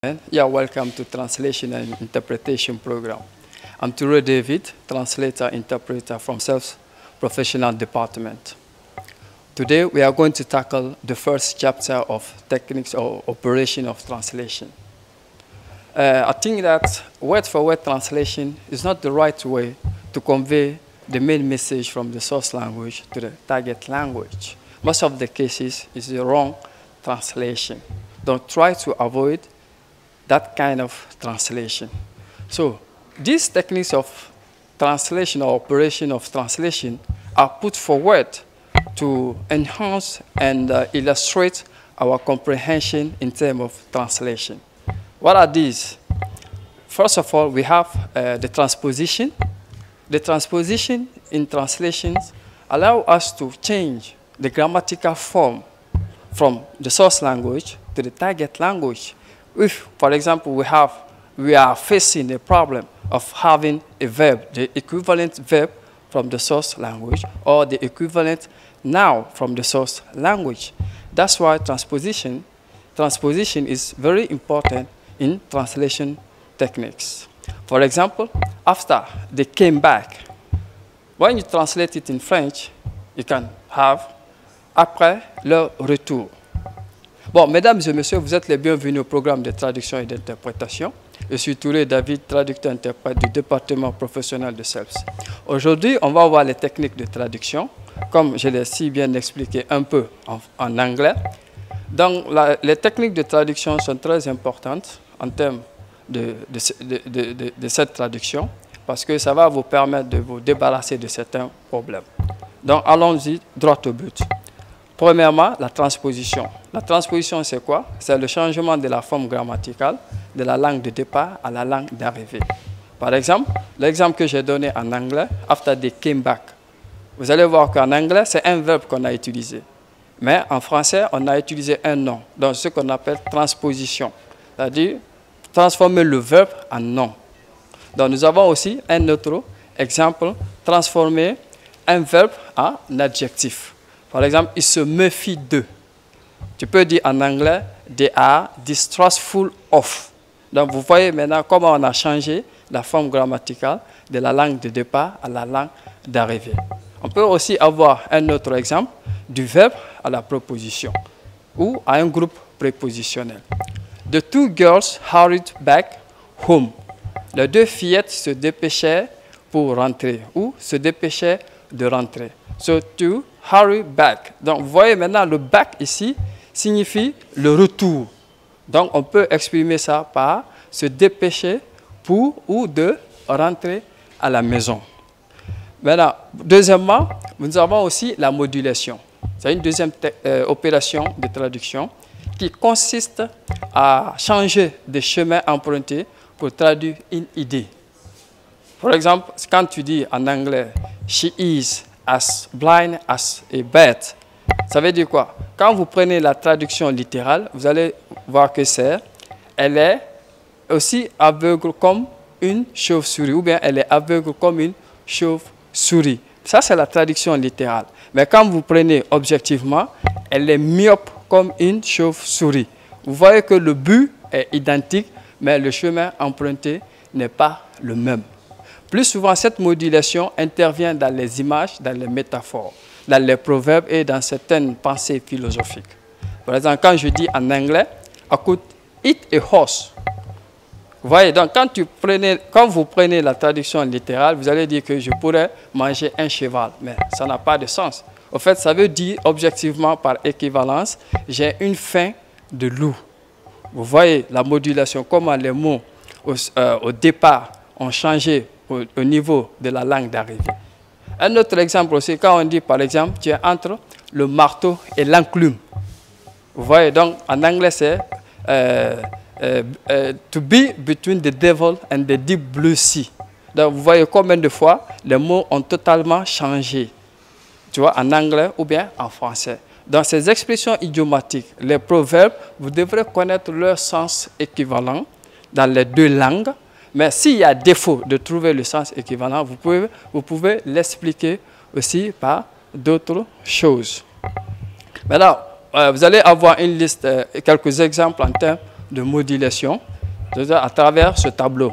Yeah, welcome to Translation and Interpretation Program. I'm Ture David, translator, interpreter from Sales Professional Department. Today we are going to tackle the first chapter of techniques or operation of translation. I think that word-for-word translation is not the right way to convey the main message from the source language to the target language. Most of the cases is the wrong translation. Don't try to avoid that kind of translation. So these techniques of translation or operation of translation are put forward to enhance and illustrate our comprehension in terms of translation. What are these? First of all, we have the transposition. The transposition in translations allow us to change the grammatical form from the source language to the target language. If, for example, we are facing a problem of having a verb, the equivalent verb from the source language, or the equivalent noun from the source language. That's why transposition is very important in translation techniques. For example, after they came back, when you translate it in French, you can have après leur retour. Bon, mesdames et messieurs, vous êtes les bienvenus au programme de traduction et d'interprétation. Je suis Touré David, traducteur-interprète du département professionnel de SELPS. Aujourd'hui, on va voir les techniques de traduction, comme je l'ai si bien expliqué un peu en anglais. Donc, les techniques de traduction sont très importantes en termes de cette traduction, parce que ça va vous permettre de vous débarrasser de certains problèmes. Donc, allons-y droit au but. Premièrement, la transposition. La transposition, c'est quoi? C'est le changement de la forme grammaticale de la langue de départ à la langue d'arrivée. Par exemple, l'exemple que j'ai donné en anglais, after they came back. Vous allez voir qu'en anglais, c'est un verbe qu'on a utilisé. Mais en français, on a utilisé un nom, donc ce qu'on appelle transposition. C'est-à-dire, transformer le verbe en nom. Donc, nous avons aussi un autre exemple, transformer un verbe en adjectif. Par exemple, il se méfie d'eux. Tu peux dire en anglais, they are distrustful of. Donc, vous voyez maintenant comment on a changé la forme grammaticale de la langue de départ à la langue d'arrivée. On peut aussi avoir un autre exemple du verbe à la proposition ou à un groupe prépositionnel. The two girls hurried back home. Les deux fillettes se dépêchaient pour rentrer ou se dépêchaient de rentrer. So, to hurry back. Donc, vous voyez maintenant, le back ici signifie le retour. Donc, on peut exprimer ça par se dépêcher pour ou de rentrer à la maison. Maintenant, deuxièmement, nous avons aussi la modulation. C'est une deuxième opération de traduction qui consiste à changer de chemin emprunté pour traduire une idée. Par exemple, quand tu dis en anglais « she is as blind as a bat », ça veut dire quoi? Quand vous prenez la traduction littérale, vous allez voir que c'est « elle est aussi aveugle comme une chauve-souris » ou bien « elle est aveugle comme une chauve-souris ». Ça, c'est la traduction littérale. Mais quand vous prenez objectivement, elle est myope comme une chauve-souris. Vous voyez que le but est identique, mais le chemin emprunté n'est pas le même. Plus souvent, cette modulation intervient dans les images, dans les métaphores, dans les proverbes et dans certaines pensées philosophiques. Par exemple, quand je dis en anglais, I could eat a horse. Vous voyez, donc quand vous prenez la traduction littérale, vous allez dire que je pourrais manger un cheval, mais ça n'a pas de sens. En fait, ça veut dire objectivement par équivalence, j'ai une faim de loup. Vous voyez la modulation, comment les mots au départ ont changé au niveau de la langue d'arrivée. Un autre exemple aussi, quand on dit par exemple, tu es entre le marteau et l'enclume. Vous voyez, donc en anglais c'est to be between the devil and the deep blue sea. Donc vous voyez combien de fois les mots ont totalement changé, tu vois, en anglais ou bien en français. Dans ces expressions idiomatiques, les proverbes, vous devrez connaître leur sens équivalent dans les deux langues. Mais s'il y a défaut de trouver le sens équivalent, vous pouvez l'expliquer aussi par d'autres choses. Maintenant, vous allez avoir une liste, quelques exemples en termes de modulation. C'est-à-dire à travers ce tableau.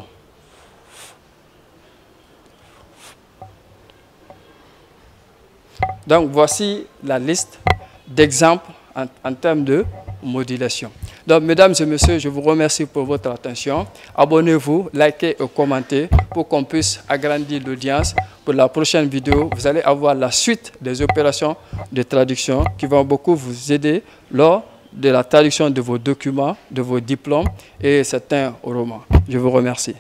Donc, voici la liste d'exemples en termes de modulation. Donc, mesdames et messieurs, je vous remercie pour votre attention. Abonnez-vous, likez et commentez pour qu'on puisse agrandir l'audience. Pour la prochaine vidéo, vous allez avoir la suite des opérations de traduction qui vont beaucoup vous aider lors de la traduction de vos documents, de vos diplômes et certains romans. Je vous remercie.